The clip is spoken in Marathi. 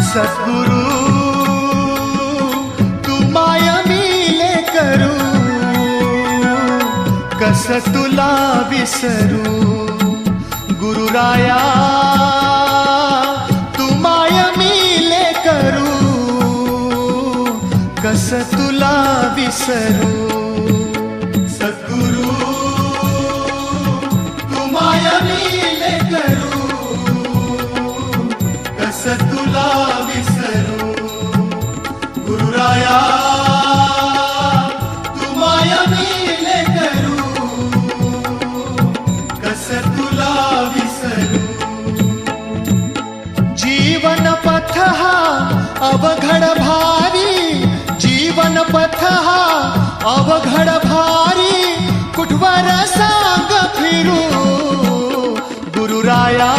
सद्गुरु तू माय मिले करू, कस तुला विसरू. गुरुराया तू माय मिले करू, कस तुला विसरू. सद्गुरु तू माय मिले करू, कस तुला विसरू. गुरुराया तू माय मिले करू, कस तुला विसरू. जीवन पथ हा अवघड भारी, जीवन पथ हा अवघड भारी, कुठवर सांग फिरू. गुरुराया